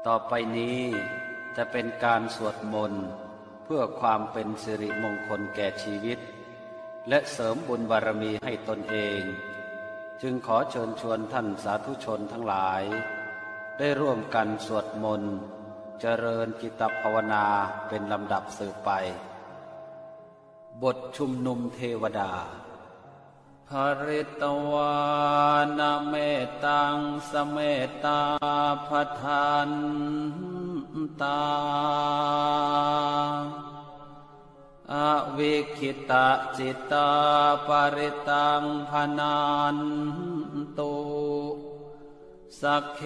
ต่อไปนี้จะเป็นการสวดมนต์เพื่อความเป็นสิริมงคลแก่ชีวิตและเสริมบุญบารมีให้ตนเองจึงขอเชิญชวนท่านสาธุชนทั้งหลายได้ร่วมกันสวดมนต์เจริญจิตภาวนาเป็นลำดับสืบไปบทชุมนุมเทวดาภริตวานะเมตังสเมตาภทันตาอวิคิตะจิตตาปริตังพนันตุสักเค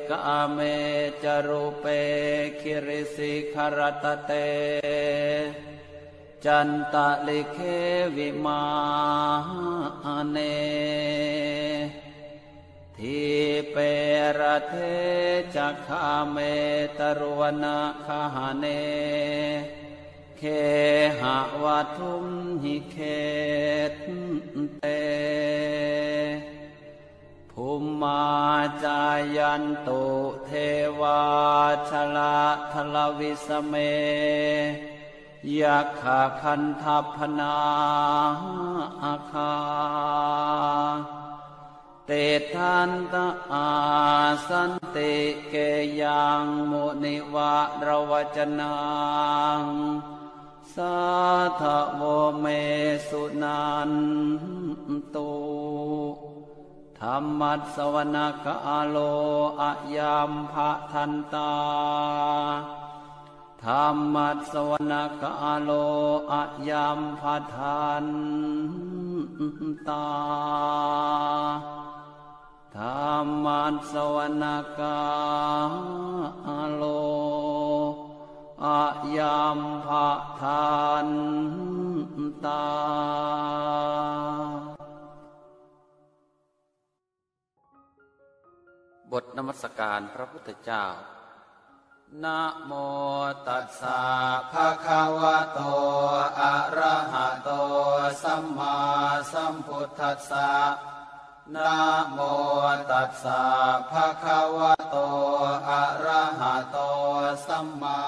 กะเมจรูเปคิริสิขรตเตจันตะลิเควิมาเนทิเประเทจักขเมตรวนาคหเนเคหะวัทุมหิเคตเตภูมิมาจายันตุเทวาชลาทลวิสเมยักขะคันทัพพนาอาคาเตทันตอาสันติเกยังมุนิวะระวจนังสาทะโวเมสุนันตุธรรมัสสวนกาโลอะยัมภะทันตาธรรมัสสวนกาโลอะยัมภะทันตาธรรมัสสวนกาโลอะยัมภะทันตาบทนมัสการพระพุทธเจ้านะโมตัสสะภะคะวะโตอะระหะโตสัมมาสัมพุทธัสสะนะโมตัสสะภะคะวะโตอะระหะโตสัมมา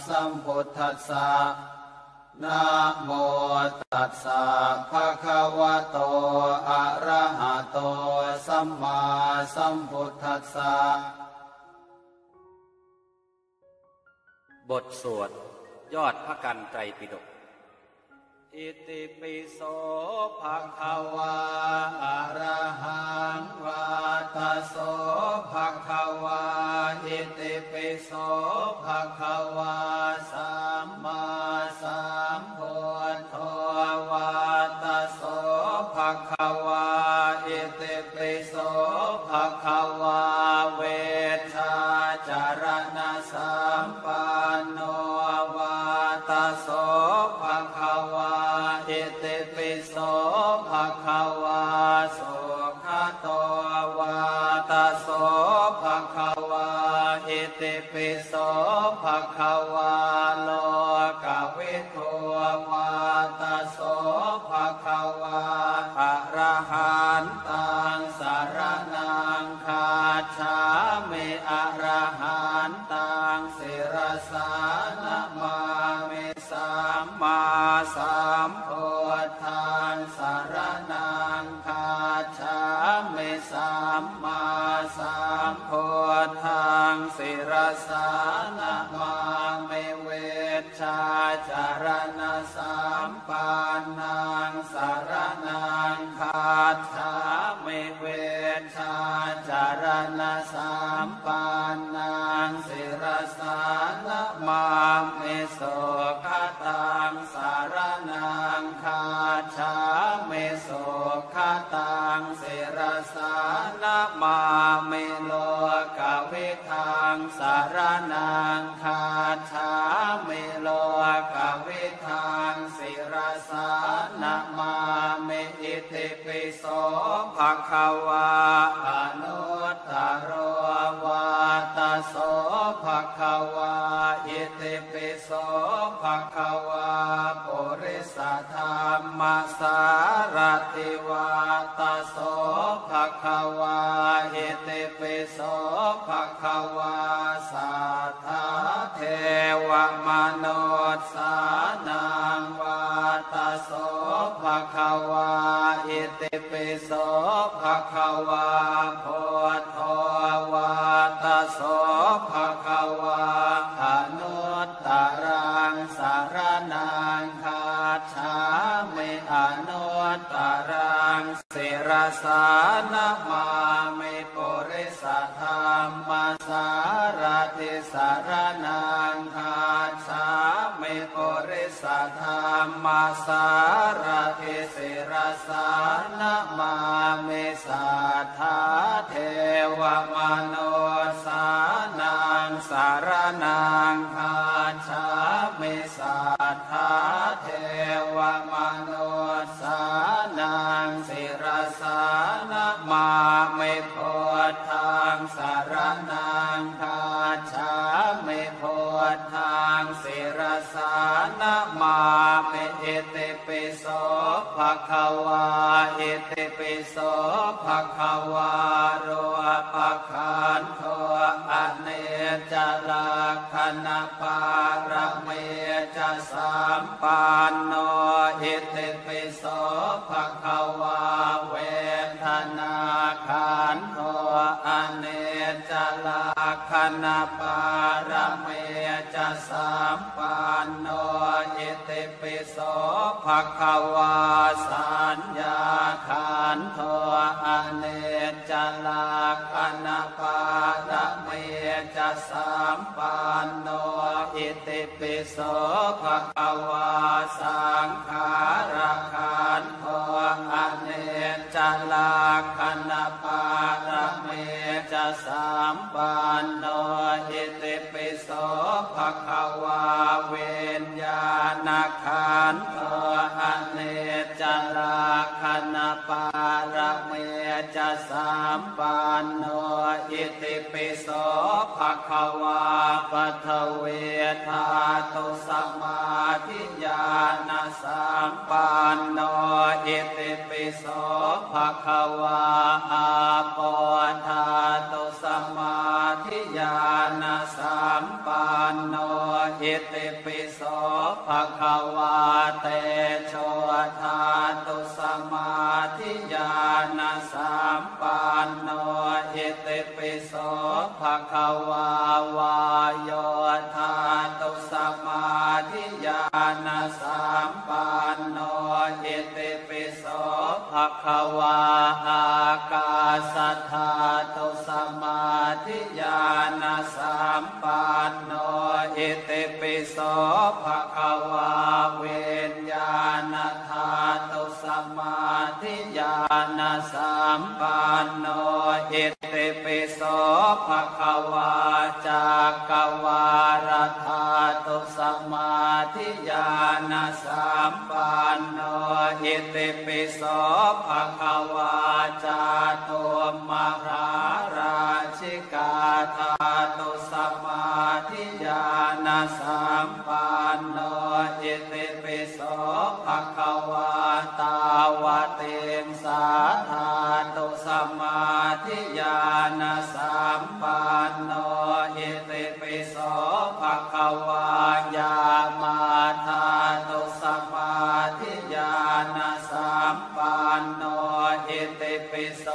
สัมพุทธัสสะนะโมตัสสะภะคะวะโตอะระหะโตสัมมาสัมพุทธัสสะบทสวดยอดพระกันไตรปิฎกอิติปิโสภะคะวะอะระหังวะตัสโสภะคะวะอิติปิโสภะคะวะสัมมาสัมพุทโธวะตัสโสภะคะวะอิติปิโสภะคะวะเวชาจารณะสัมปันโนวะตัสโสภะคะวะอิติปิโสภะคะวะสุขโตวะตัสโสภะคะวะอิติปิโสภะคะวะโลกวิทูวะตัสโสภะคะวะอะระหันตังสรณังคาฉามิอะระหันตังศิรสานะมามิสัมมาสัมพุทธังสรณังคาฉามิสัมมาสัมพุทธังศิรสานะมามิเวชชาจารณะสัมปันนังสรณังคาฉามิเวชชาจารณะสัมปันนังศิรสานะมามิโสขตังสารนังคาฉามิโสขตังศิรสานะมามิโลกวิทังสารนังคาฉามิโลกวิทังศิรสานะมามิอิติปิโสภะคะวะอนุตตรวะตัสโสภะคะวะอิติปิโสภะคะวะปุริสธรรมสารติวาตัสโสภะคะวะอิติปิโสภะคะวะสั โนสานังวาตาโสภะคะวาอิติปิโสภะคะวาโพธวาตาโสภะคะวาอนุตตรังสารนังคาฉามิอนุตตรังศิรสานมามิปุริสธรรมสารติสารนังคาฉามิปุริสธรรมสารติศิรสานมามิสัทธาเทวมนุสานังสารนังคาฉามิสัทธาเทวมนุสานังศิรสานมามิพุทธังสารนังคาฉามิพุทธังศิรสานมามิอิติปิโสภะคะวาอิติปิโสภะคะวาโรปะคันโทอเนจลักขณปารเมจสัมปันโนอิติปิโสภะคะวาเวทนาขันโทอเนจลักขณปารเมจสัมปันโนอิติปิโสภะคะวาสัญญาขันโทอเนจลักขณปารเมจสัมปันโนอิติปิโสภะคะวาสังขารขันโทอเนจลักขณปารเมจสัมปันโนอิติปิโสภะคะวาเวนญาณขันโทอเนจลักขณปารเมจสัมปันโนอิติปิโสภะคะวาปัทเวธาตุสมาธิญาณสัมปันโนอิติปิโสภะคะวาอาโปธาตุสมาธิญาณสัมปันโนอิติปิโสภะคะวาเตโชธาตุสมาธิญาณสัมปันโนอิติปิโสภะคะวาวายโยธาตุสมาธิญาณสัมปันโนอิติปิโสภะคะวาอากาสัทธาตุสมาธิญาณสัมปันโนอิติปิโสภะคะวาเวนญาณธาตุสมาธิญาณสัมปันโนอิติปิโสภะคะวาจักกวารธาตุสมาธิญาณสัมปันโนอิติปิโสภะคะวาจาตุมหาราชิกาธาตุสมาธิญาณสัมปันโนอิติปิโสภะคะวาตาวเตมสาธาตุสมาธิญาณสัมปันโนอิติปิโสภะคะวายามาธาตุสมาธิญาณสัมปันโนอิติปิโส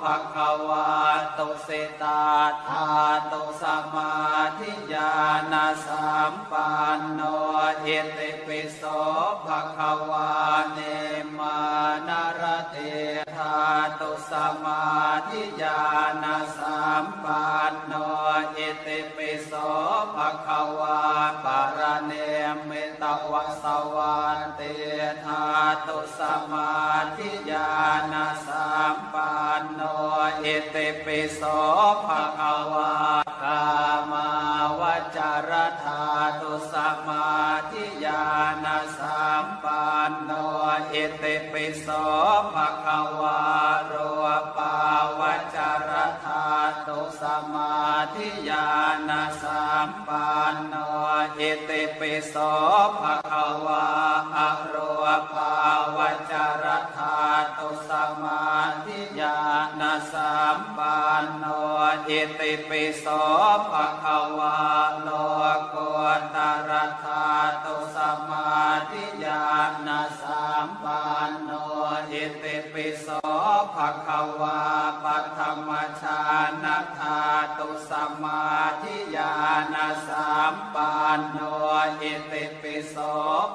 ภะคะวาตุสิตาธาตุสมาธิญาณสัมปันโนอิติปิโสภะคะวาเนมานารติธาตุสมาธิญาณสัมปันโนอิติปิโสภะคะวาปารเนมิตวสวันติธาตุสมาธิญาณสัมปันโนอิติปิโสภะคะวากามาวจรธาตุสมาธิญาณสัมปันโนอิติปิโสภะคะวาโรปาวจรธาตุสมาธิญาณสัมปันโนอิติปิโสภะคะวาอโรปาวจรธาตุสมาธิญาณสัมปันโนอิ อิติปิโสภะคะวะโลกุตระธาตุสัมมาทิฏฐินะสัมปันโนอิติปิโสภะคะวะปัฏฐัมมฌานธาตุสัมมาทิฏฐินะสัมปันโนอิติปิโส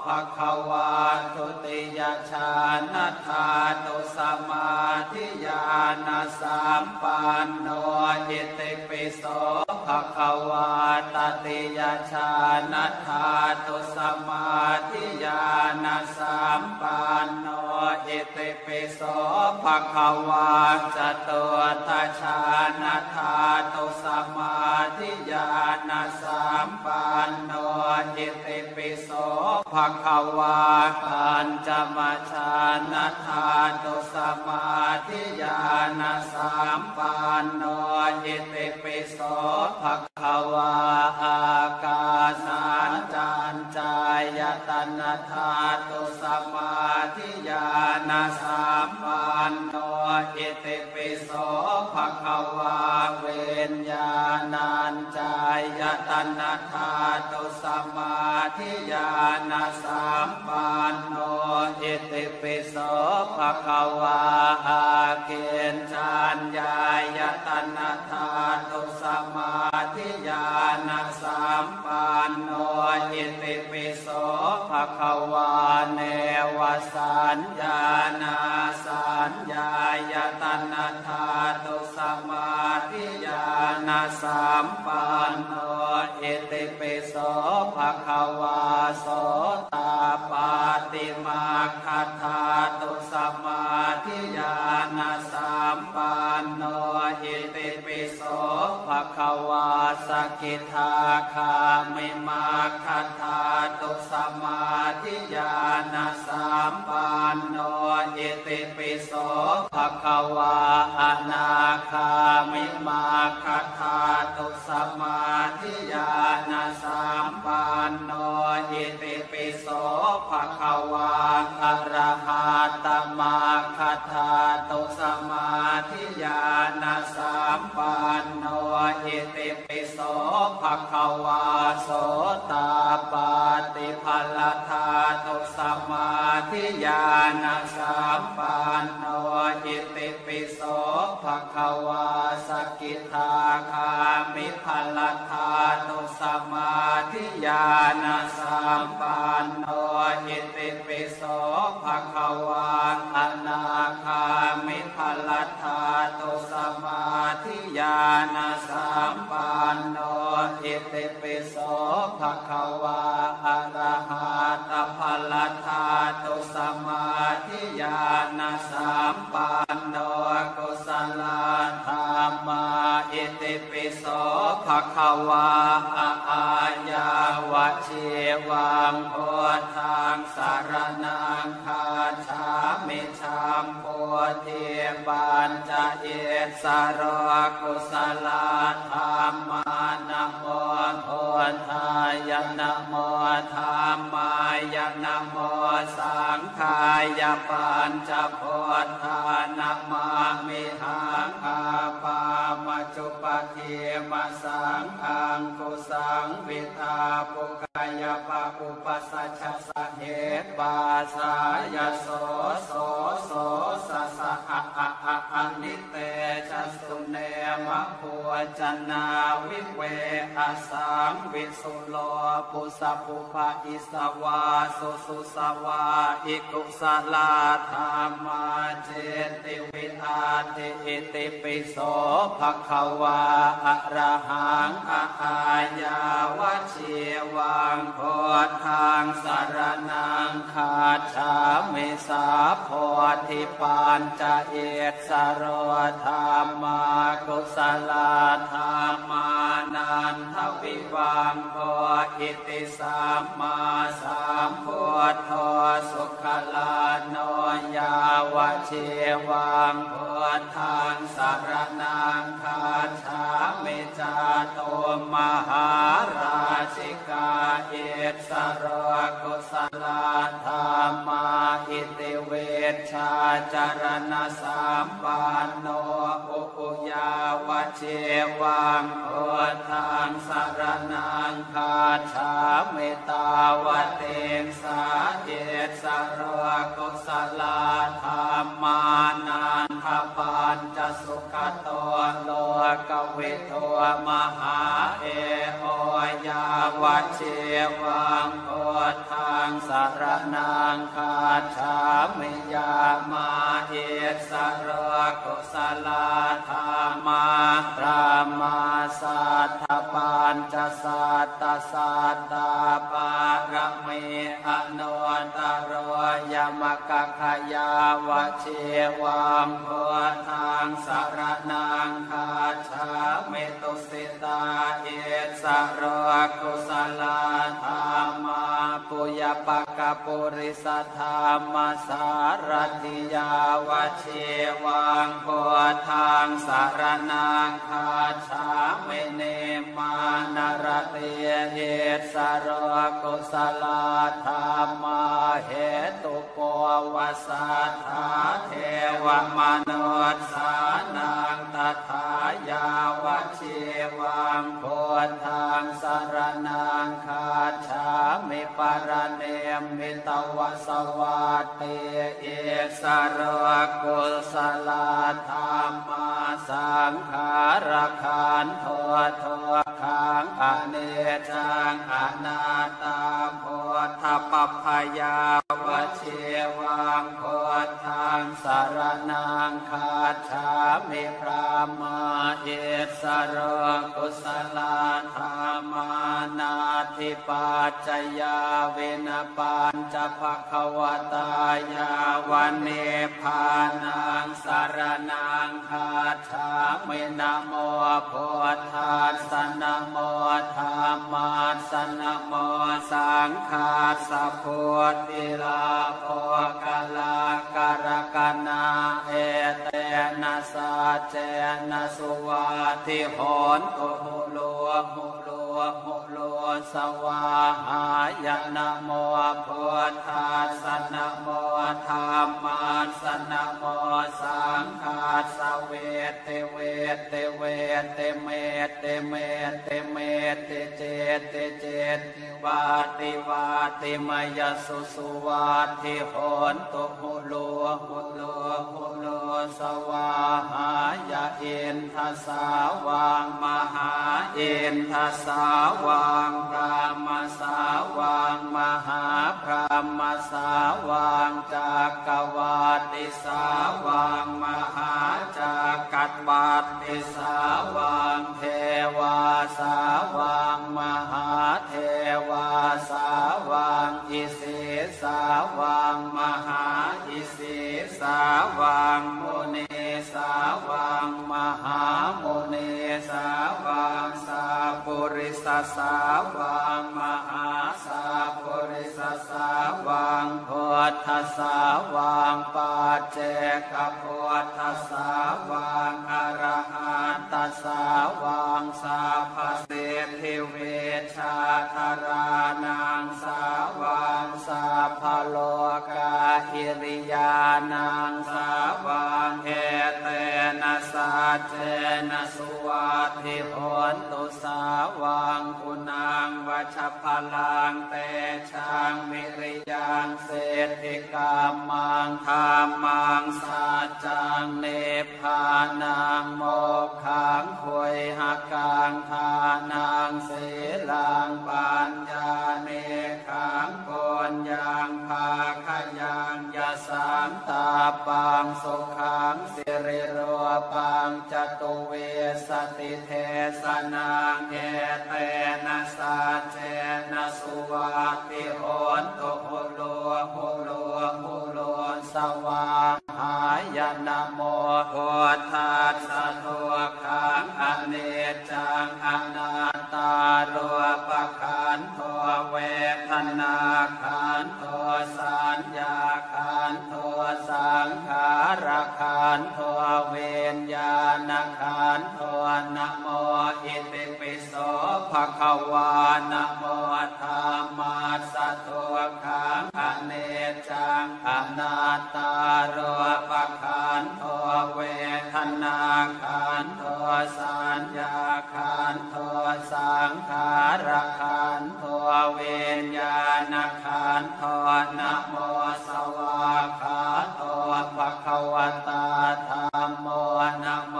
ภะคะวะทุติยฌานธาตุสัมมาทิฏฐินะสัมปันโนอิติปิโสภะคะวะตติยฌานธาตุสัมมาทิฏฐินะสัมปันโนอิติปิโสภะคะวะจตุตฌานธาตุสัมมาทิฏฐินะสัมปันโนอิติปิโสภะคะวะปัญจมฌานธาตุสัมมาทิฏฐินะสัมปันโนอิติปิโสภะคะวะอากาสัญจารจายตนะธาตุสัมมาทิฏฐินะสัมปันโนอิติปิโสภะคะวะเวญญาณัญจายตนะธาตุสัมมาทิฏฐินะสัมปันโนอิติปิโสภะคะวะอาเกณฑ์จัญญายตนะธาตุสัมมาทิฏฐินะสัมปันโนอิติปิโสภะคะวะเนวสัญญานาสัญญายตนะธาตุสัมมาทิฏฐินะสัมปันโนอิติปิโสภะคะวะโสตปาติมาคัฏฐาตุสัมมาทิฏฐินะสัมปันโนอิติปิโสภะคะวะสกิทาคามิมาคัฏฐาตุสัมมาทิฏฐินะสัมปันโนอิติปิโสภะคะวะอนาคามิมาคัฏฐาตุสัมมาทิฏฐินะสัมปันโนอิติปิโสภะคะวะอะระหะตมาคัฏฐาตุสัมมาทิฏฐินะสัมปันโนอิติปิโสภะคะวะโสตปาติภะละธาตุสัมมาทิฏฐินะสัมปันโนอิติปิโสภะคะวะสกิทาคามิภะละธาตุสัมมาทิฏฐินะสัมปันโนอิติปิโสภะคะวะอนาคามิภะละธาตุสัมมาทิฏฐินะสัมปันโนอิติปิโสภะคะวะอะระหะตภะละธาตุสัมมาทิฏฐินะสัมปันโนกุศลธรรมาอิติปิโสภะคะวะอะอาญาวะเชวังโพธังสารนังคาฉามิชัมโพธิปัญจเอสารกุศลธรรมานะโมพุทธายะนะโมธัมมายะนะโมสังฆายะปัญจพุทธานะมามิหังอาปามจุปะเทมะสังฆังกุสังวิทาปุกายปะอุปสัชชะสะเหตุปาสายโสโสโสสะสะอะอะอะอะนิเตจัสสุเนมะโพจนาวิเวอสังวิสุโลปุสะปุภะอิสวาสุสุสวาอิกุสลาธรรมาเจติวิอาติอิติปิโสภะคะวะอะระหังอะอาญาวะเชวังโพธังสารนังคาฉามิสาโพธิปัญจเอสโรธรรมากุศลธรรมานันทวิวังโพอิติสัมมาสัมพุทโธสุขลาโนยาวะเชวังโพธังสารนังคาฉามิจาโตมหาราชิกาเอสโรกุศลธรรมาอิติเวชชาจารณสัมปันโนอุปยาว เชวังพุทธังสรณังคาฉามิตาวเตงสาเอสโรกุสลาธรรมานันทปัญจสุขโตโลกวิโทมหาเอโอยาวเชวังพุทธังสรณังคาฉามิยามาเอสโรกุสลาธรรมาพระมาสัทธปัญจสัตตสัตตาปารมีอนุตตรยมกขยาวเชวังพุทธังสรณังคาฉามิตุสิตาเอสโรกุสลาธรรมาปุญญปกปุริสธรรมสารถิยาวเชวังพุทธังสรณังคาฉามิเนมานรเตเอสโรกุสลาธรรมาเหตุโกวสัทธาเทวมนุสสานังตถายาวเชวังพุทธังสรณังคาฉามิปรเนมิตวสวัตเตเอสโรกุสลาธรรมาสังขารขันโทโทขังอเนจจังอนัตตาพุทธปัพพยาวเชวังพุทธังสรณังคาฉามิพระมาเอสโรกุสลาธรรมานาทิปัจจยาเวนะปัญจภควตายาวันเนพานังสรณังคาฉามินะโมพุทธัสสะนะโมธัมมัสสะนะโมสังฆัสสะพุทธิลาภกลากรกนาเอเตนะสัจเจนะสุวัติโหนตุหุโลหุโลหุโลสวาหายนะโมพุทธัสสะนะโมธัมมัสสะนะโมสังฆัสสะเวเตเวเตเวเตเมเตเมเตเมเตเจเตเจวาติวาติมยสุสุวัติโหนตุหุโลหุโลหุโลสวาหายะอินทสาวังมหาอินทสาวังพระมสาวังมหาพระมสาวังจักรวาติสาวังมหาจักรวาติสาวังเทวาสาวังมหาเทวาสาวังอิสิสาวังมหาอิสิสาวังมุนีสาวังมหามุนีสาวังสาปุริสสาวังมหาสาปุริสสาวังพุทธสาวังปัจเจกพุทธสาวังอรหันตสาวังสาภเสธิเวชาธารานังสาวังสาภโลกาหิริยานังสาวังเอเตนะสัจเจนะสุวัติโหนตุสาวังคุณังวัชพลังเตชังมิริยังเศรษฐิกามังธรรมังสัจจังเนพานังโมกขังควยหกังทานังศีลังปัญญาเนขังปุญญังภาคยังยะสังตาปังสุขังสิริโรปังจตุเวสติเทสนังเอเตนะสัจเจนะสุวัติโหนตุหุโลหุโลหุโลสวาหายนะโมพุทธัสสะทุกขังอเนจจังอนัตตาโรปขันโทเวทนาขันโทสัญญาขันโทสังขารขันโทเวญญาณขันโทนะโมอิติปิโสภะคะวานะโมธัมมัสสะทุกขังอเนจจังอนัตตาโรปขันโทเวทนาขันโทสัญ ขันโทนะโมสวากขาโตภะคะวะตาธัมโมนะโม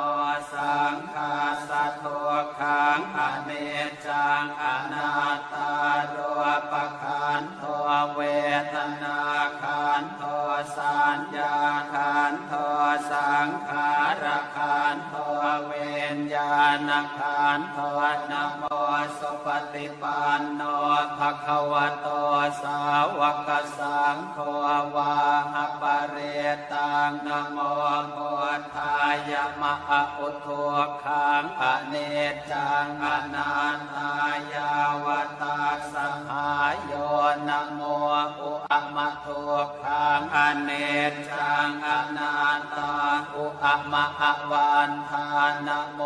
สังฆัสสะทุกขังอนิจจังอนัตตารูปขันโทเวทนาขันโทสัญญาขันโทสังขารขันโทเวิญญาณขันโทนะโมสุปฏิปันโนภะคะวะโตสาวกสังโฆวาหะปะเรตังนะโมพุทธายะมะอุทุขังอนิจจังอนัตตายาวตาสังหายโยนะโมอุอะมะทุขังอนิจจังอนัตตาอุอะมะอวันทานะโม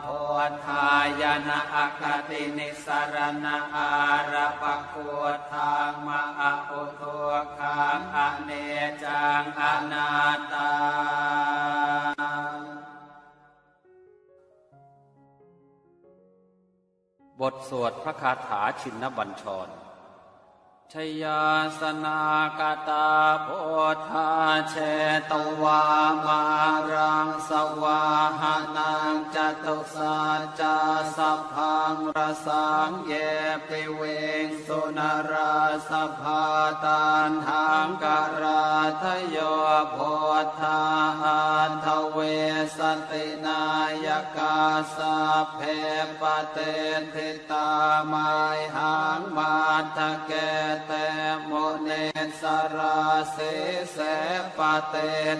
พุทธายะนะอะคตินิสรณะอาระปะคุทังมะอุทุขังอนิจจังอนัตตาบทสวดพระคาถาชินบัญชรชยาสนากตาโพธาเชตวามารังสวาหานังจตุสัจจะสัพพังรสังเยปิเวงสุนราสภาตันหังกราทโยโพธาอันทเวสตินายกาสัพเพปเตทิตามายหังมาทะเกเตโมเนสราสิเสปเต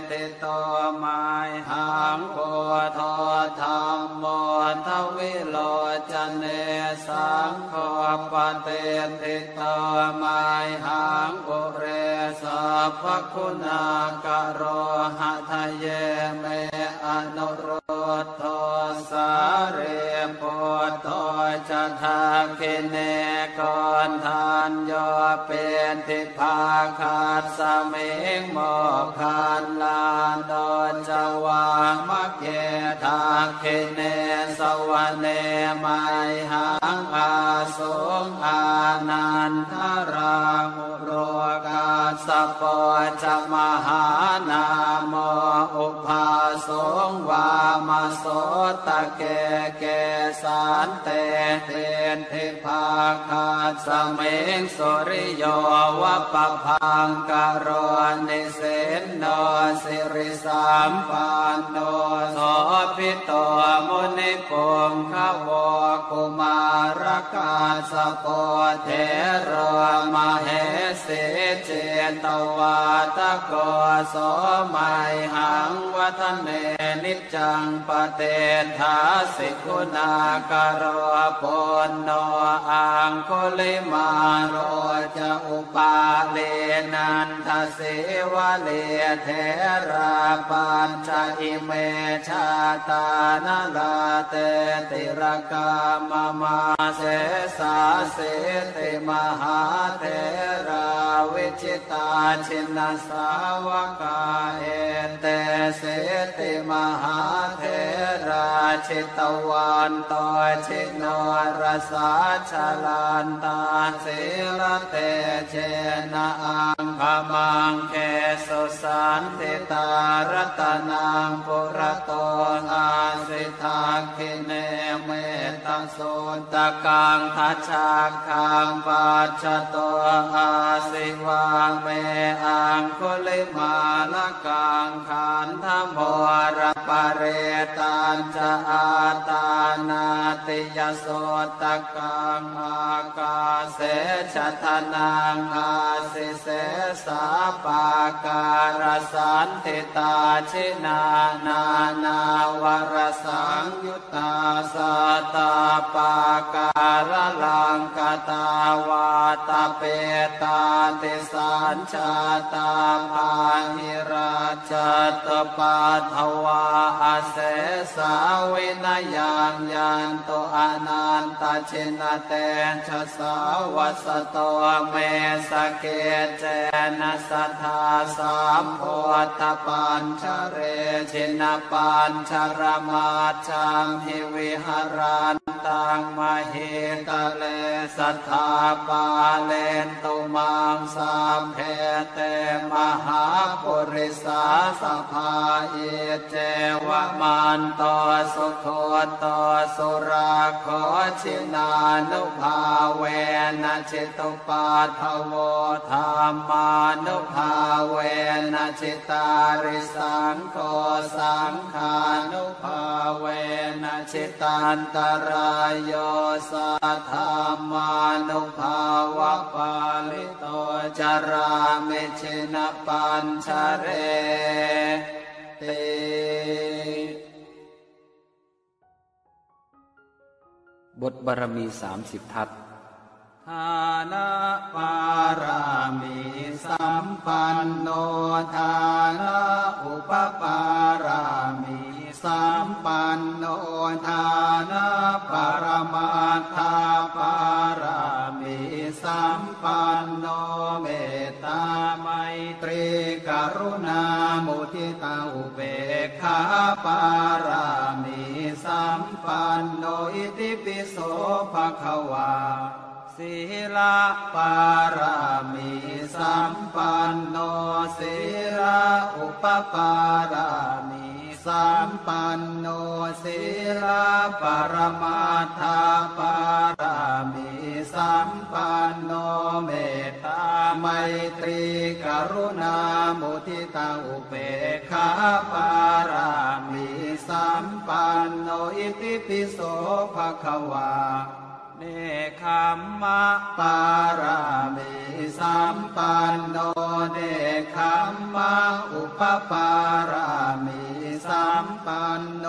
ติโตมายหังโพธธรรมโมทวิโลจเนสังโฆปเตติโตมายหังอุเรสัพพคุณากโรหะทะเยเมอนุโรธโทสาเรปุตโตจะทาคิเนกรทานโยเป็นทิภาคาสมิงโมคันลานโดจวามะเกทาคิเนสวเนมัยหังอาสุงอานันทรามุโรกาสปจมหานามอุภาสงวามโสตะเกเกสันเตเตนทิภาคาสมิงสุริโยวะปะพังกโรนิเสนโนสิริสัมปันโนโสภิโตมุนิปุงขโวกุมารกาสโปเทโรมเหสิเจตวาตโกโสมัยหังวัฒเนนิจังปเตถาสิกุณากโรปุณโนอังคุลิมาโรจะอุปาเลนันทเสวะเลเทราปัญจอิเมชาตานาลาเตติรกามมาเสสาเสติมหาเทราวิจิตาชินสาวกาเอเตเสติมหาเทราชิตวันโตชิโนรสาชลันตาสิรเตเชนะอังคมังเคสุสันติตารัตนังปุระโตอาสิทาคิเนเมตสุนตะกังทัชฌาคังปัจจโตอาสิวาเมอังคุลิมาลกังขันธโมระปะเรตัญจะอาตานาติยโสตะกังอากาเสชะทนังอาสิเสสาปาการสันติตาชินานานาวรสังยุตตาสัตตาปาการลังกตาวาตาเปตาติสัญชาตาภาหิราชตปาทวาเสสาวินยังยันโตอนันตชินเตชะสาวัสโตเมสเกเจนะสัทธาสามโพธปัญชเรชินปัญชรมาชังหิวิหารัน ตังมเหตเลสัทธาปาเลนตุมังสัมเพเตมหาปุริสาสภาอิเจวะมันโตสุโคโตสุราโคชินานุภาเวนะจิตุปาทโวธรรมานุภาเวนะจิตาริสังโฆสังฆานุภาเวนะจิตันตรายโยสัทธามานุภาวะปาลิโตจารามิชินปัญชเรติบทบารมี30 ทัศทานะปารามิสัมปันโนทานะอุปปารามิสัมปันโนทานะปรมาทธาปารามิสัมปันโนเมตตาไมตรีกรุณามุทิตาอุเบกขาปารามิสัมปันโนอิติปิโสภควาศีลปารามิสัมปันโนศีลอุปปารามิสัมปันโนศีลปรมาทธาปารามิสัมปันโนเมตตาไมตรีกรุณามุทิตาอุเบกขาปารามิสัมปันโนอิติปิโสภควาเนคขมมะปารามิสัมปันโนเนคขมมะอุปปารามิสัมปันโน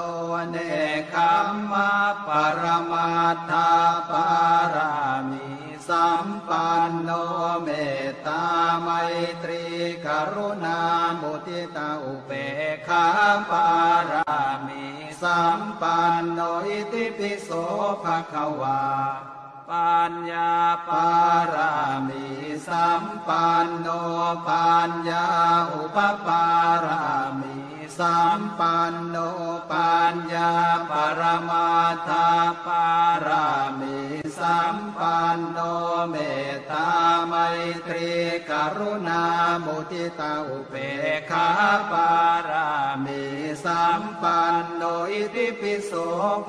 เนคขมมะปรมาทธาปารามิสัมปันโนเมตตาไมตรีกรุณามุทิตาอุเบกขาปารามิสัมปันโนอิติปิโสภควาปัญญาปารามิสัมปันโนปัญญาอุปปารามิสัมปันโนปัญญาปรมาทธาปารามิสัมปันโนเมตตาไมตรีกรุณามุทิตาอุเบกขาปารามิสัมปันโนอิติปิโส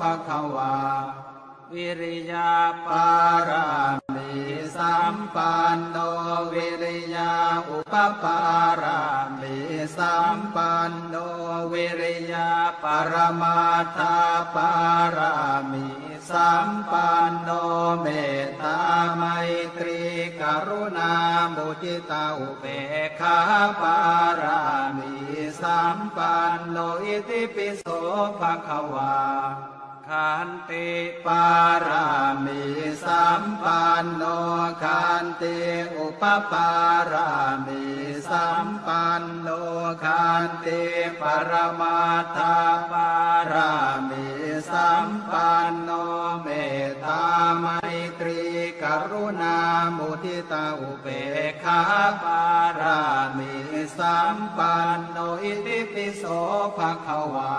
ภควาวิริยาปารามิสัมปันโนวิริยาอุปปารามิสัมปันโนวิริยาปรมาทธาปารามิสัมปันโนเมตตาไมตรีกรุณามุทิตาอุเบกขาปารามิสัมปันโนอิติปิโสภควาขันติปารามิสัมปันโนขันติอุปปารามิสัมปันโนขันติปรมาทธาปารามิสัมปันโนเมตตาไมตรีกรุณามุทิตาอุเบกขาปารามิสัมปันโนอิติปิโสภควา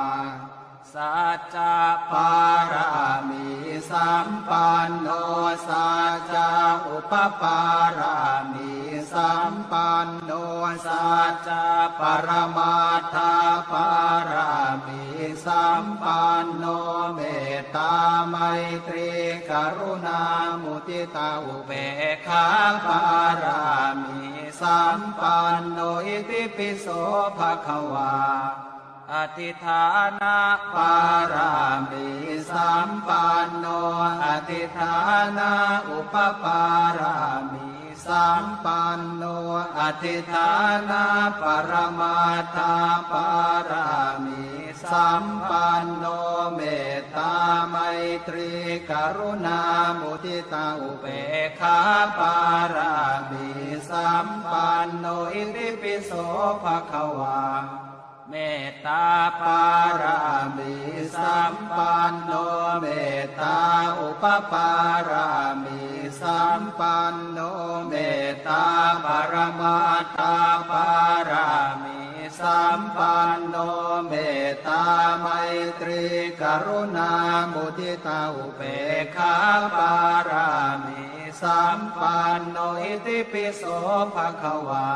สัจจะปารามิสัมปันโนสัจจะอุปปารามิสัมปันโนสัจจะปรมาทธาปารามิสัมปันโนเมตตาไมตรีกรุณามุทิตาอุเบกขาปารามิสัมปันโนอิติปิโสภควาอธิฐานะปารามิสัมปันโนอธิฐานะอุปปารามิสัมปันโนอธิฐานะปรมาทธาปารามิสัมปันโนเมตตาไมตรีกรุณามุทิตาอุเบกขาปารามิสัมปันโนอิติปิโสภควาเมตตาปารามิสัมปันโนเมตตาอุปปารามิสัมปันโนเมตตาปรมาทธาปารามิ สัมปันโนเมตตาไมตรีกรุณามุทิตาอุเบกขาปารามิสัมปันโนอิติปิโสภควา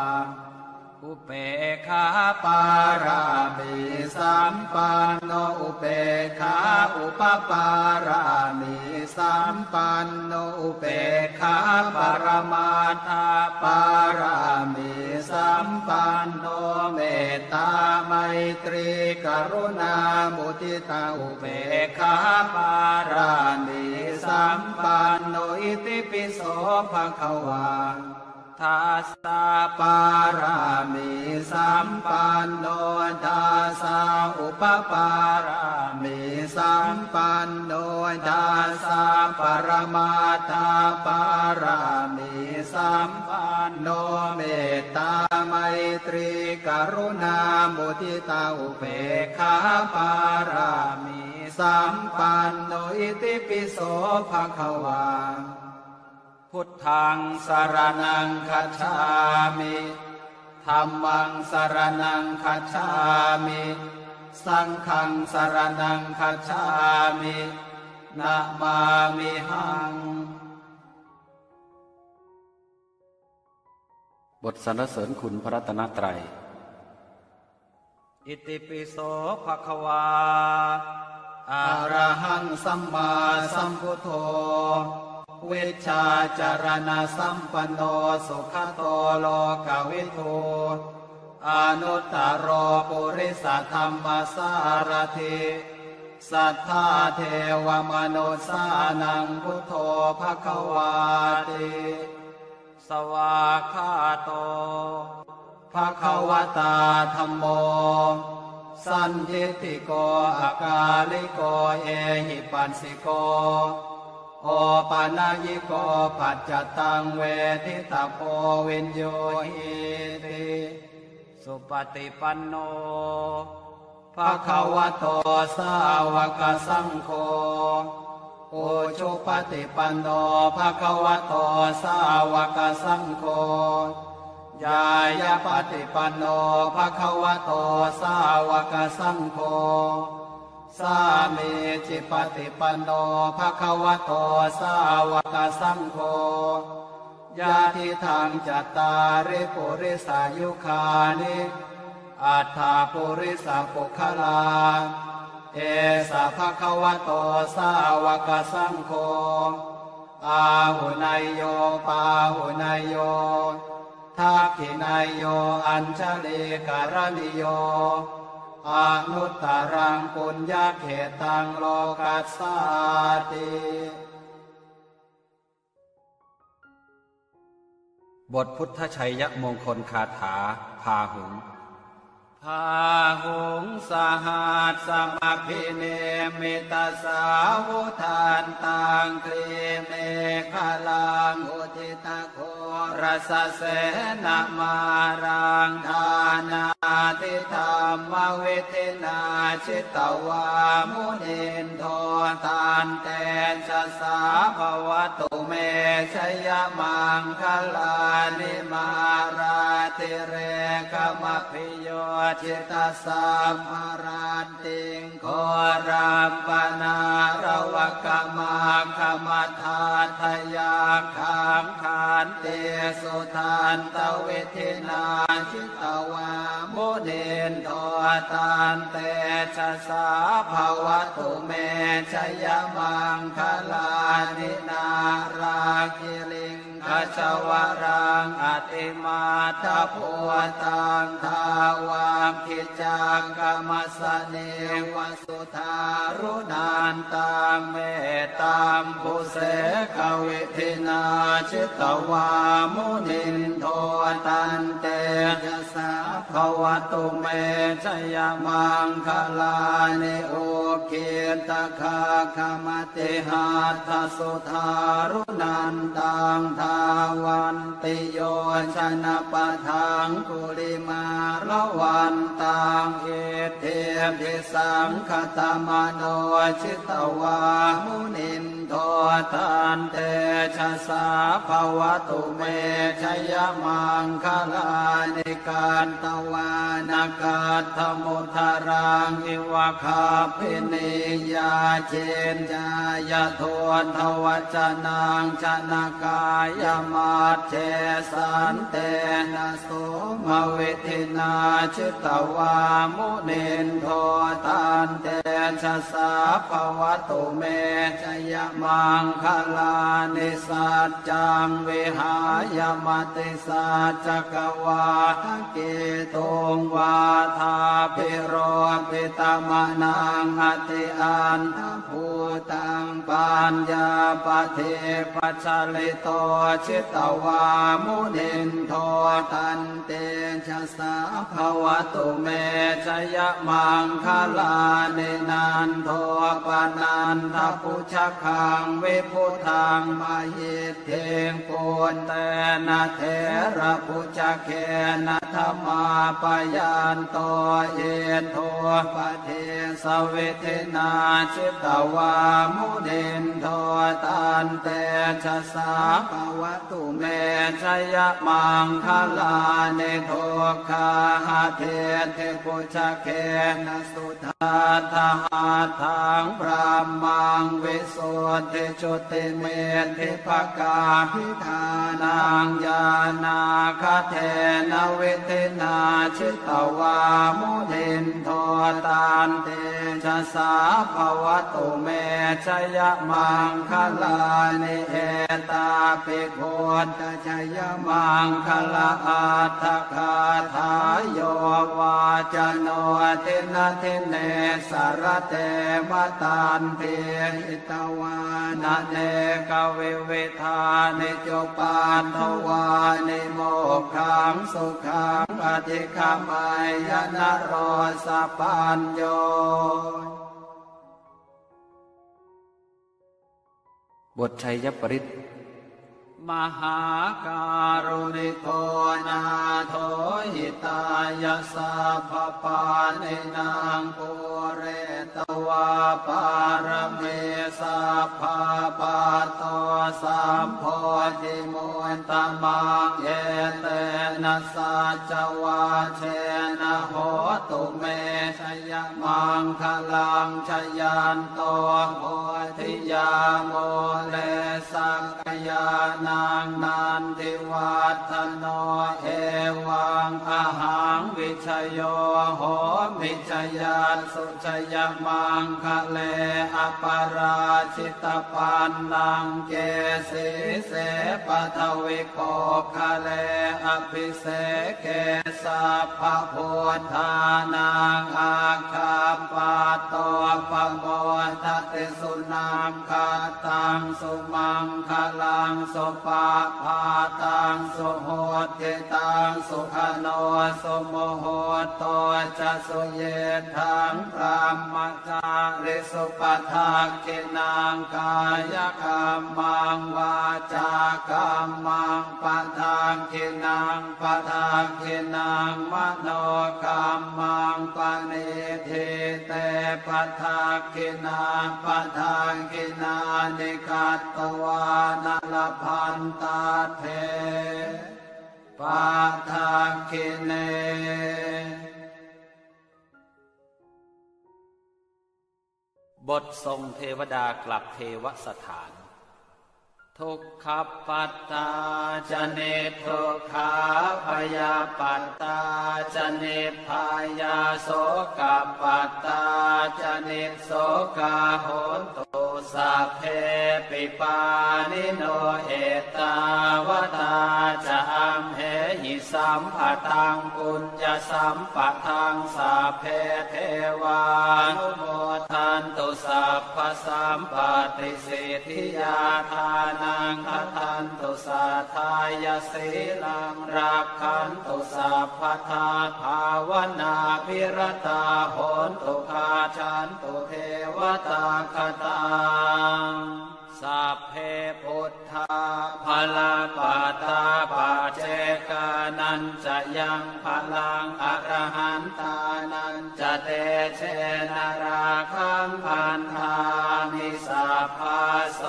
อุเบกขาปารามิสัมปันโนอุเบกขาอุปปารามิสัมปันโนอุเบกขาปรมาทาปารามิสัมปันโนเมตตาไมตรีกรุณามุทิตาอุเบกขาปารามิสัมปันโนอิติปิโสภควาทัสสะปารามิสัมปันโนทัสสะอุปปารามิสัมปันโนทัสสะปรมาทาปารามิสัมปันโนเมตตาไมตรีกรุณามุทิตาอุเบกขาปารามิสัมปันโนอิติปิโสภควาพุทธังสรณังคัจฉามิธัมมังสรณังคัจฉามิสังฆังสรณังคัจฉามินะมามิหังบทสรรเสริญคุณพระรัตนตรัยอิติปิโสภควาอะระหังสัมมาสัมพุทโธเวชชาจารณะสัมปันโนสุขโตโลกวิทูอนุตตรปุริสธรรมสารถิสัทธาเทวมนุสานังพุทโธภควาติสวากขาโตภควตาธัมโมสันทิติโกอากาลิโกเอหิปัสสิโกโอปานายิโกปัจจตังเวทิตาโพวินโยหิติสุปฏิปันโนภควโตสาวกสังโฆโอชุปฏิปันโนภควโตสาวกสังโฆยายาปฏิปันโนภควโตสาวกสังโฆสามีจิปฏิปันโนภควโตสาวกสังโฆญาติทางจัตตาริปุริสายุคานิอัฏฐาปุริสปุคลาเอสะภควโตสาวกสังโฆอาหุนายโยปาหุนายโยทักขินายโยอัญชลีการณิโยอนุตตรังปุญญาเขตังโลกัสสาติบทพุทธชัยยมงคลคาถาพาหุงพาหุงสหัสสมภิเนมิตาสาวุทานตังคลีเมฆลังอุทิตาโครสเสนามารังทานาทิธรรมเวทินาชิตวามุนินโททานเตชะสาภวตุเมชยมังคลานิมาราติเรกมพิโยจิตาสัมภรันติงโครัมปนาระวะกมาคมัทาทยาขังขันเตสุทันตเวทินาชิตวามุนินโททานเตชะสาภวตุเมชยมังคลานินาราคิลิงขจวรังอติมาทพัวตังทาวามคิจังกรรมสเนวสุธารุนันตังเมตตามปุเสกวิทินาชิตวามุนินโทตันเตชะสาภวตุเมชยมังคลานิโอเกตคาคมติหัตถสุธารุนันตังทาวันติโยชนะปะทังกุลิมาละวันตังเอเทมทิสังคตมโนชิตวามุนินโท ทตันเตชะสาภวตุเมชยมังคลานิการตวานากาธมุทารังอิวะคาภินิยาเจนจายโททวัจนังชนะกายมาเทสันเตนะโสมเวทินาชิตวามุนินโทตันเตชะสาภวตุเมชยมังคลานิสัจจังวิหายมติสัจจกวาทเกตุงวาทาภิโรปิตมนังอติอันทภูตังปัญญาปเทปัจฉลิโตชิตวามุนินโทตันเตชะสาภวตุเมชยมังคลานินันโทปนันทปุชคังวิพุทังมาหิเทงปุณเตนะเทระปุชเคนะธรรมาปยันโตเยโทปเทสเวทนาชิตวามุนินโทตันเตชะสาภวตุเมชยมังคลานิโทคาหาเทเทปุชเคนะสุทาทหาทังพระมังวิสุทธิจุติเมธิภกาภิธานังญาณาคเทนะเวทนาชิตวามุนินโทตันเตชะสาภวตุเมชยมังคลานิเอตาปิโคตชยมังคลาอัตถคาถาโยวาจโนทินะทิเนสารเตมตันเทหิตวานะเนกเวเวทานิจุปันทวานิโมกขังสุขังอธิคามายนะโรสปัญโยบทชัยปริต มหาการุณิโกนาโถหิตายาสัพพปานินางปุเรตวาปารเมสัพพปาโตสัมโพธิมุตตมังเอเตนะสัจวาเชนะโหตุเมชยมังคลังชยันโตโพธิยาโมเลสักยานางนันทิวัฒโนเอวังอาหังวิชโยโหมิชยันสุชยมังคะเลอปราชิตปันนังเกสีเสปทวิโกคะเลอภิเสเกสัพพพุทธานังอาคาปาโตปโมทติสุนังคาตังสุมังคลังสุปาภาตังสุโหติตังสุขโนสุโมโหโตจะสุเยทังพรหมจาริสุปทักขินังกายกรรมังวาจากรรมังปทักขินังปทักขินังมโนกรรมังปณิทิเตปทักขินาปทักขินานิกัตตวานลพันตาเทปทักขิเนบททรงเทวดากลับเทวสถานทุกขปัตตาจเนทุกขาพยาปัตตาจเนพายาโสกปัตตาจเนโสกาโหนตุสัพเพปิปานิโนเอตาวตาจะอัมเหหิสัมปทังปุญญสัมปทังสัพเพเทวานุโมทันตุสัพพสัมปติสิทธิยาทานังทัทันตุสัทธายสีลังรักขันตุสัพพทาภาวนาภิรตาโหนตุคาชันตุเทวตาคตังส สัพเพพุทธาภลปัตตาปัจเจกานันจะยังพลังอรหันตานันจะเตเชนราคังพันธามิสัพพะโส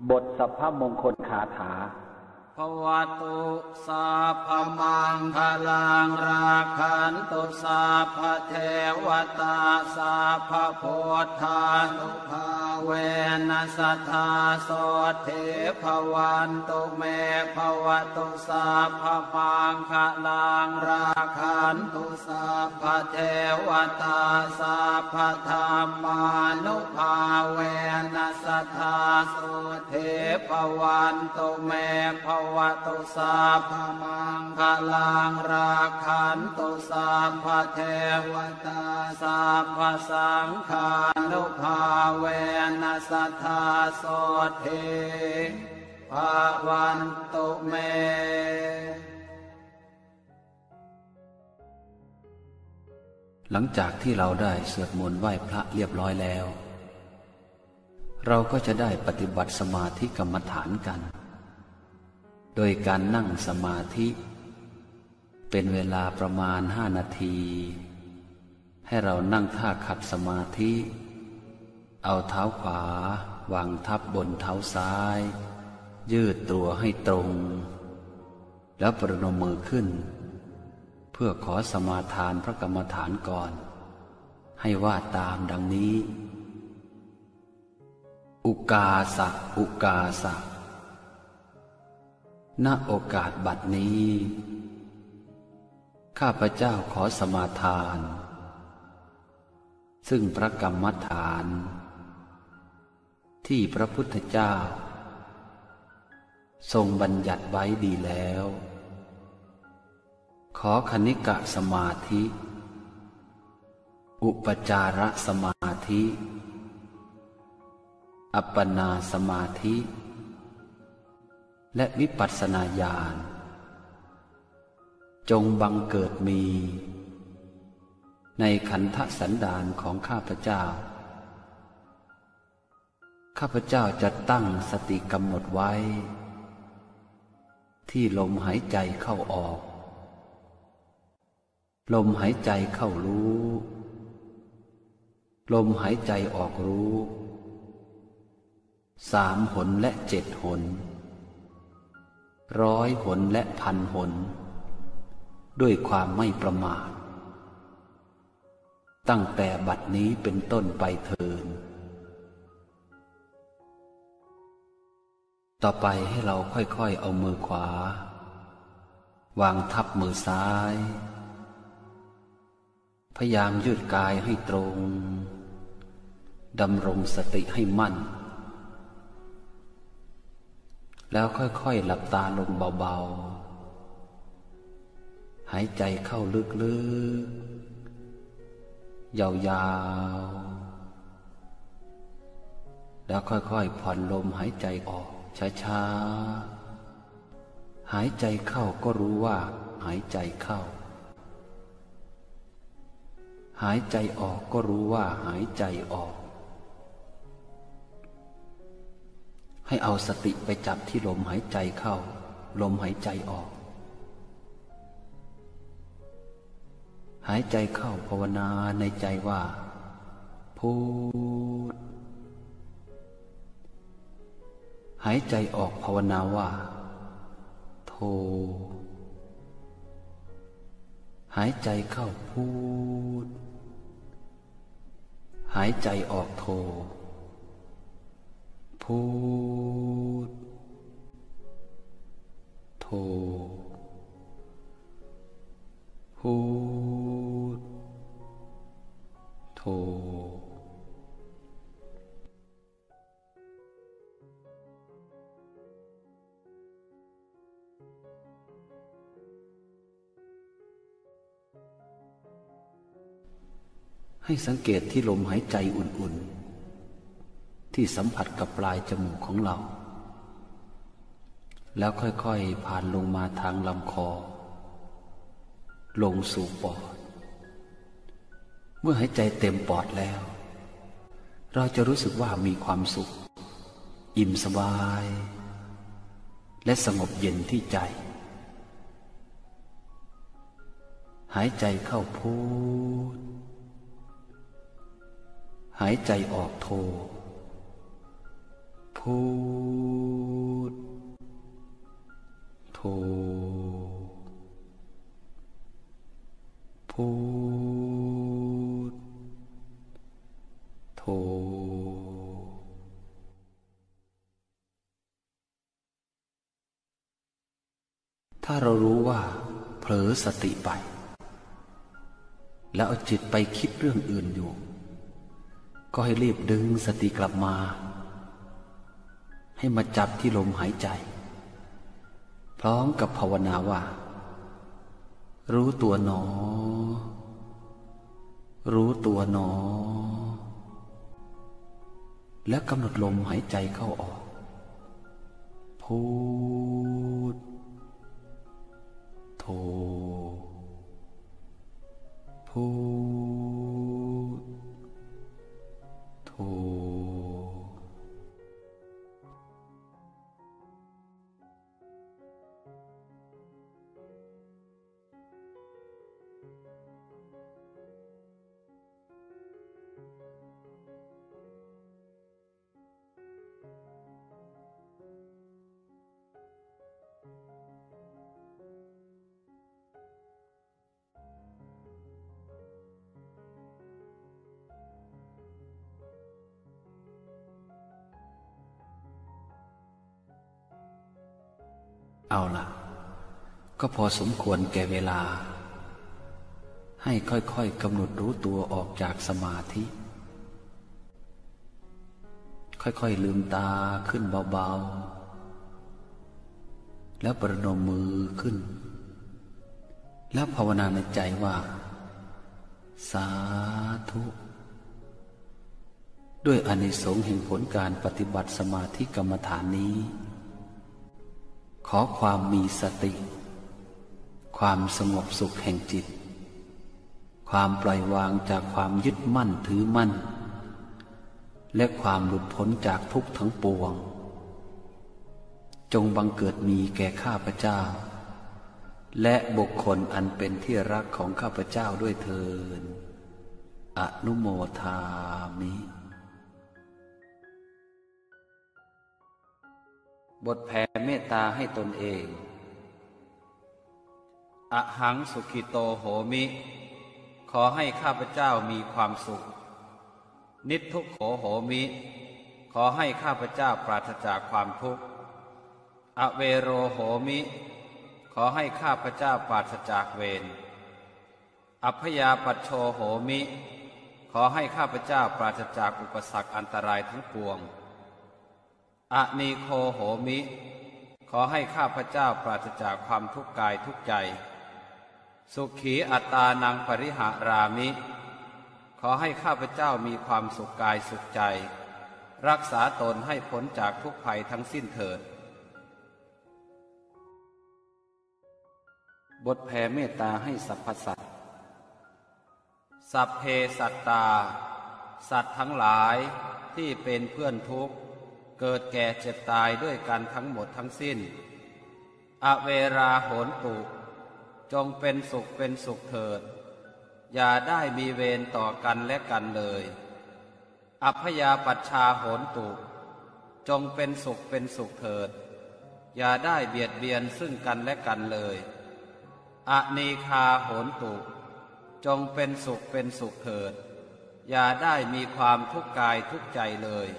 บทสัพพมงคลคาถาภวตุสัพพมังคลังราคันตุสัพพเทวตาสัพพพุทธานุภาเวนัสสทธาโสทิภวันตุเมภวตุสัพพมังคลังราคันตุสัพพเทวตาสัพพธรรมานุภาเวนัสสทธาโสทิภวันตุเมภวตุสัพพมังคลังราคันตุสัพพเทวตาสัพพสังฆานุภาเวนัสสทธาโสทิภวันตุเมหลังจากที่เราได้สวดมนต์ไหว้พระเรียบร้อยแล้วเราก็จะได้ปฏิบัติสมาธิกรรมฐานกันโดยการนั่งสมาธิเป็นเวลาประมาณ5 นาทีให้เรานั่งท่าขัดสมาธิเอาเท้าขวาวางทับบนเท้าซ้ายยืดตัวให้ตรงแล้วประนมมือขึ้นเพื่อขอสมาทานพระกรรมฐานก่อนให้ว่าตามดังนี้อุกาสะอุกาสะณโอกาสบัดนี้ข้าพเจ้าขอสมาทานซึ่งพระกรรมฐานที่พระพุทธเจ้าทรงบัญญัติไว้ดีแล้วขอคณิกะสมาธิอุปจารสมาธิอัปปนาสมาธิและวิปัสสนาญาณจงบังเกิดมีในขันธสันดานของข้าพเจ้าข้าพเจ้าจะตั้งสติกำหนดไว้ที่ลมหายใจเข้าออกลมหายใจเข้ารู้ลมหายใจออกรู้3 หนและ7 หน100 หนและ1,000 หนด้วยความไม่ประมาทตั้งแต่บัดนี้เป็นต้นไปเถิดต่อไปให้เราค่อยๆเอามือขวาวางทับมือซ้ายพยายามยืดกายให้ตรงดำรงสติให้มั่นแล้วค่อยๆหลับตาลงเบาๆหายใจเข้าลึกๆยาวๆแล้วค่อยๆผ่อนลมหายใจออกช้าๆหายใจเข้าก็รู้ว่าหายใจเข้าหายใจออกก็รู้ว่าหายใจออกให้เอาสติไปจับที่ลมหายใจเข้าลมหายใจออกหายใจเข้าภาวนาในใจว่าพุทธหายใจออกภาวนาว่าโธหายใจเข้าพุทธหายใจออกโธพุทโธพุทโธให้สังเกตที่ลมหายใจอุ่นๆที่สัมผัสกับปลายจมูกของเราแล้วค่อยๆผ่านลงมาทางลำคอลงสู่ปอด เมื่อหายใจเต็มปอดแล้วเราจะรู้สึกว่ามีความสุขอิ่มสบายและสงบเย็นที่ใจหายใจเข้าพูดหายใจออกโทพูดโทพูดโทถ้าเรารู้ว่าเผลอสติไปแล้วเอาจิตไปคิดเรื่องอื่นอยู่ก็ให้รีบดึงสติกลับมาให้มาจับที่ลมหายใจพร้อมกับภาวนาว่ารู้ตัวหนอรู้ตัวหนอและกำหนดลมหายใจเข้าออกพูดโทพูดโทเอาล่ะก็พอสมควรแก่เวลาให้ค่อยๆกำหนดรู้ตัวออกจากสมาธิค่อยๆลืมตาขึ้นเบาๆแล้วประนมมือขึ้นแล้วภาวนาในใจว่าสาธุด้วยอานิสงส์แห่งผลการปฏิบัติสมาธิกรรมฐานนี้ขอความมีสติความสงบสุขแห่งจิตความปล่อยวางจากความยึดมั่นถือมั่นและความหลุดพ้นจากทุกข์ทั้งปวงจงบังเกิดมีแก่ข้าพเจ้าและบุคคลอันเป็นที่รักของข้าพเจ้าด้วยเถิดอนุโมทามิบทแผ่เมตตาให้ตนเองอหังสุขิโตโหมิขอให้ข้าพเจ้ามีความสุขนิททุกโขโหมิขอให้ข้าพเจ้าปราศจากความทุกข์อเวโรโหมิขอให้ข้าพเจ้าปราศจากเวรอัพยาปัชโชโหมิขอให้ข้าพเจ้าปราศจากอุปสรรคอันตรายทั้งปวงอนีโคโหมิขอให้ข้าพเจ้าปราศจากความทุกข์กายทุกใจสุขีอัตตานังปริหารามิขอให้ข้าพเจ้ามีความสุขกายสุขใจรักษาตนให้พ้นจากทุกภัยทั้งสิ้นเถิดบทแผ่เมตตาให้สรรพสัตว์สัพเพสัตตาสัตว์ทั้งหลายที่เป็นเพื่อนทุกข์เกิดแก่เจ็บตายด้วยกันทั้งหมดทั้งสิ้นอเวราโหนตุจงเป็นสุขเป็นสุขเถิดอย่าได้มีเวรต่อกันและกันเลยอัพยาปัชชาโหนตุจงเป็นสุขเป็นสุขเถิดอย่าได้เบียดเบียนซึ่งกันและกันเลยอนีคาโหนตุจงเป็นสุขเป็นสุขเถิดอย่าได้มีความทุกข์กายทุกข์ใจเลย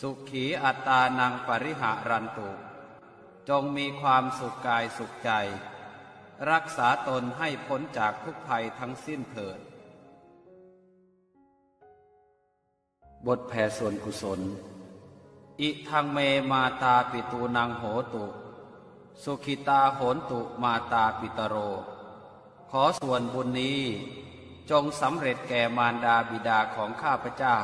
สุขีอัตตานังปริหารันตุจงมีความสุขกายสุขใจรักษาตนให้พ้นจากทุกภัยทั้งสิ้นเถิดบทแผ่ส่วนกุศลอิทังเมมาตาปิตูนังโหตุสุขิตาโหนตุมาตาปิตโรขอส่วนบุญนี้จงสำเร็จแก่มารดาบิดาของข้าพเจ้า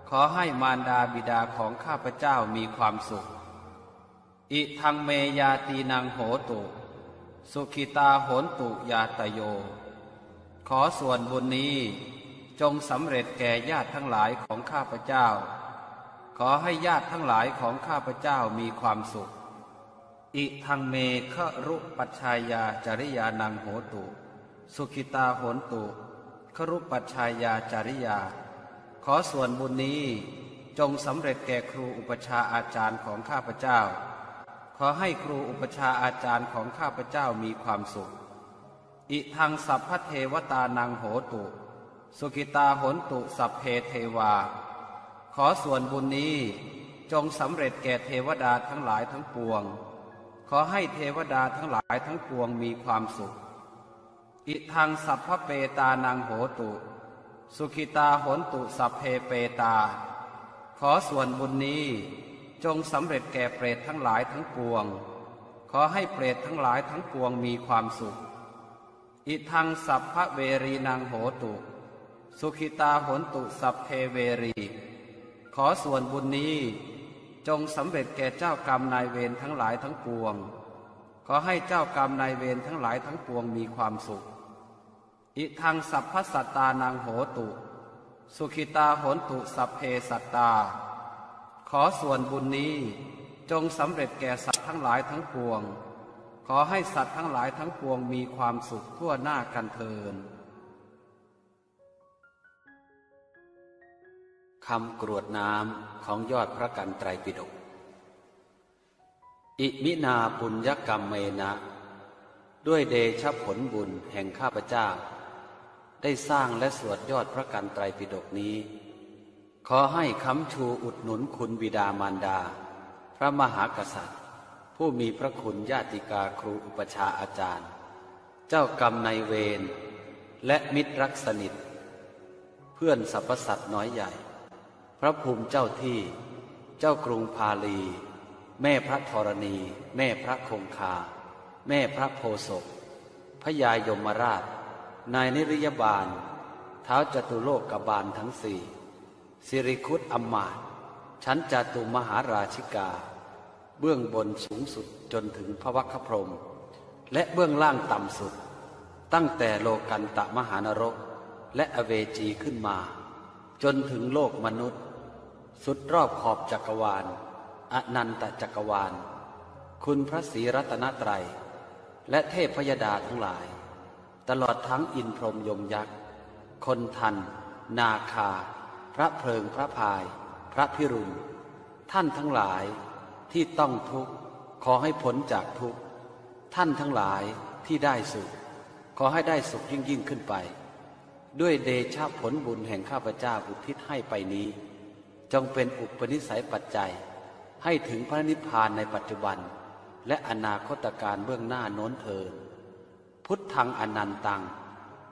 ขอให้มารดาบิดาของข้าพเจ้ามีความสุขอิทังเมยาตีนังโหตุสุขิตาโหนตุยาตโย ขอส่วนบุญนี้จงสำเร็จแก่ญาติทั้งหลายของข้าพเจ้าขอให้ญาติทั้งหลายของข้าพเจ้ามีความสุขอิทังเมฆรุปัชฌายาจริยานังโหตุสุขิตาโหนตุครุปัชฌายาจริยาขอส่วนบุญนี้จงสำเร็จแก่ครูอุปชาอาจารย์ของข้าพเจ้าขอให้ครูอุปชาอาจารย์ของข้าพเจ้ามีความสุขอิทังสัพพเทวตานังโหตุสุขิตาโหนตุสัพเพเทวาขอส่วนบุญนี้จงสำเร็จแก่เทวดาทั้งหลายทั้งปวงขอให้เทวดาทั้งหลายทั้งปวงมีความสุขอิทังสัพพเปตานังโหตุสุขิตาโหนตุสัพเพเปตาขอส่วนบุญนี้จงสำเร็จแก่เปรตทั้งหลายทั้งปวงขอให้เปรตทั้งหลายทั้งปวงมีความสุขอิทังสัพพเวรีนังโหตุสุขิตาโหนตุสัพเพเวรีขอส่วนบุญนี้จงสำเร็จแก่เจ้ากรรมนายเวรทั้งหลายทั้งปวงขอให้เจ้ากรรมนายเวรทั้งหลายทั้งปวงมีความสุขอิทังสัพพสัตตานังโหตุสุขิตาโหนตุสัพเพสัตตาขอส่วนบุญนี้จงสำเร็จแก่สัตว์ทั้งหลายทั้งปวงขอให้สัตว์ทั้งหลายทั้งปวงมีความสุขทั่วหน้ากันเทินคำกรวดน้ำของยอดพระกันไตรปิฎกอิมินาปุญญกรรมเมนะด้วยเดชผลบุญแห่งข้าพเจ้าได้สร้างและสวดยอดพระกันไตรปิฎกนี้ขอให้ค้ำชูอุดหนุนคุณบิดามารดาพระมหากษัตริย์ผู้มีพระคุณญาติกาครูอุปชาอาจารย์เจ้ากรรมนายเวรและมิตรรักสนิทเพื่อนสรรพสัตว์น้อยใหญ่พระภูมิเจ้าที่เจ้ากรุงพาลีแม่พระธรณีแม่พระคงคาแม่พระโพศพพระยายมราชนายนิริยบาลท้าวจตุโลกบาลทั้งสี่สิริคุตอมาตย์ชั้นจาตุมหาราชิกาเบื้องบนสูงสุดจนถึงพระวัคคพรหมและเบื้องล่างต่ำสุดตั้งแต่โลกันตมหานรกและอเวจีขึ้นมาจนถึงโลกมนุษย์สุดรอบขอบจักรวาลอนันตจักรวาลคุณพระศรีรัตนตรัยและเทพยดาทั้งหลายตลอดทั้งอินพรหมยมยักษ์คนทันนาคาพระเพลิงพระพายพระพิรุณท่านทั้งหลายที่ต้องทุกข์ขอให้พ้นจากทุกข์ท่านทั้งหลายที่ได้สุขขอให้ได้สุขยิ่งขึ้นไปด้วยเดชะผลบุญแห่งข้าพเจ้าอุทิศให้ไปนี้จงเป็นอุปนิสัยปัจจัยให้ถึงพระนิพพานในปัจจุบันและอนาคตการเบื้องหน้าโน้นเถิดพุทธังอนันตัง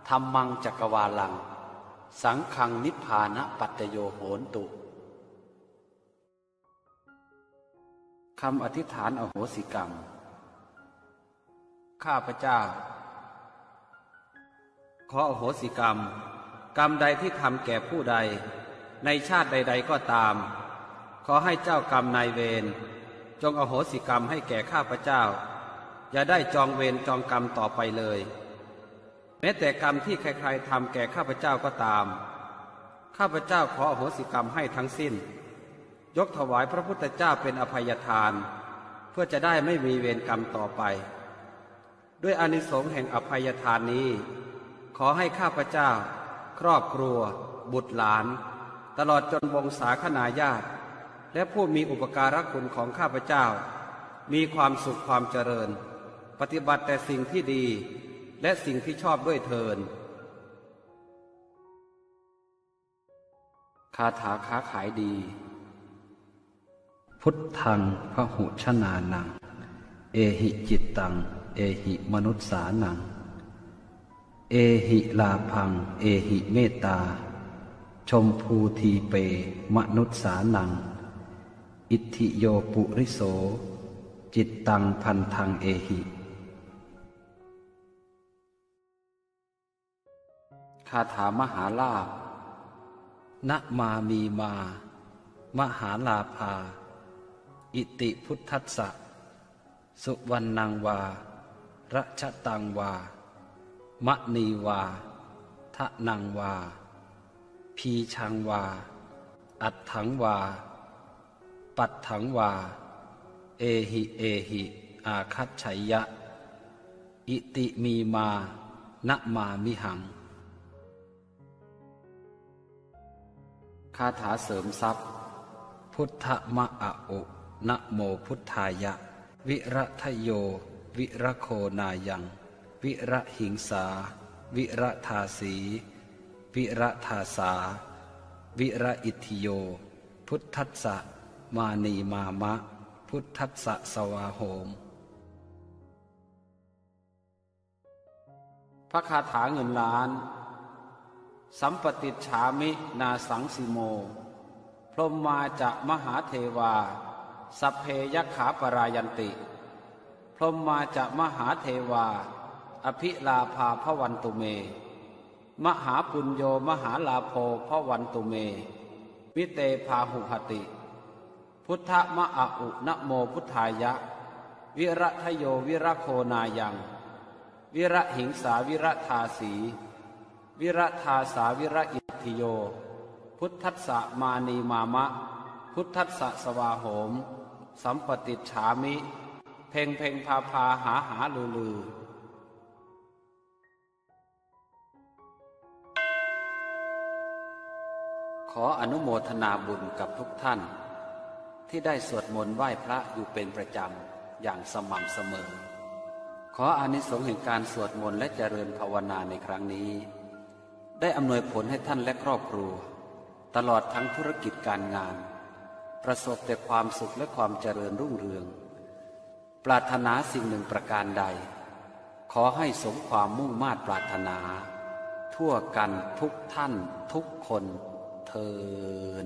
ธัมมังจักรวาลังสังฆังนิพพานะปัจจโยโหนตุคำอธิษฐานอโหสิกรรมข้าพเจ้าขออโหสิกรรมกรรมใดที่ทำแก่ผู้ใดในชาติใดๆก็ตามขอให้เจ้ากรรมนายเวรจงอโหสิกรรมให้แก่ข้าพเจ้าอย่าได้จองเวรจองกรรมต่อไปเลยแม้แต่กรรมที่ใครๆทำแก่ข้าพเจ้าก็ตามข้าพเจ้าขออโหสิกรรมให้ทั้งสิ้นยกถวายพระพุทธเจ้าเป็นอภัยทานเพื่อจะได้ไม่มีเวรกรรมต่อไปด้วยอานิสงส์แห่งอภัยทานนี้ขอให้ข้าพเจ้าครอบครัวบุตรหลานตลอดจนวงศาคณาญาติและผู้มีอุปการะคุณของข้าพเจ้ามีความสุขความเจริญปฏิบัติแต่สิ่งที่ดีและสิ่งที่ชอบด้วยเทินคาถาค้าขายดีพุทธังพหุชนานังเอหิจิตตังเอหิมนุสสานังเอหิลาภังเอหิเมตตาชมพูทีเปมนุสสานังอิทธิโยปุริโสจิตตังพันธังเอหิคาถามหาลาภนะมามีมามหาลาภาอิติพุทธัสสะสุวรรณังวารัชตังวามะนีวา ทะนังวาพีชังวาอัตถังวาปัตถังวาเอหิเอหิอาคัจฉัยยะอิติมีมานะมามิหังคาถาเสริมทรัพย์พุทธมะอะอุนะโมพุทธายะวิระทะโยวิระโคนายังวิระหิงสาวิระทาสีวิระทาสาวิระอิทธิโยพุทธัสสะมานีมามะพุทธัสสะสวาโหมพระคาถาเงินล้านสัมปติฉามินาสังสิโมพรหมาจะมหาเทวาสัพเพยัคขาปรายันติพรหมาจะมหาเทวาอภิลาภาภวันตุเมมหาปุญโยมหาลาโภภวันตุเมวิเตภาหุหติพุทธมะอะอุนะโมพุทธายะวิระทะโยวิระโคนายังวิระหิงสาวิระทาสีวิระทาสาวิระอิทธิโยพุทธัสสะมานีมามะพุทธัสสะสวาโหมสัมปติฉามิเพ่งเพ่งพาพาหาหาลือลือขออนุโมทนาบุญกับทุกท่านที่ได้สวดมนต์ไหว้พระอยู่เป็นประจำอย่างสม่ำเสมอขออานิสงส์แห่งการสวดมนต์และเจริญภาวนาในครั้งนี้ได้อำนวยผลให้ท่านและครอบครัวตลอดทั้งธุรกิจการงานประสบแต่ความสุขและความเจริญรุ่งเรืองปรารถนาสิ่งหนึ่งประการใดขอให้สมความมุ่งมา่ปรารถนาทั่วกันทุกท่านทุกคนเทอญ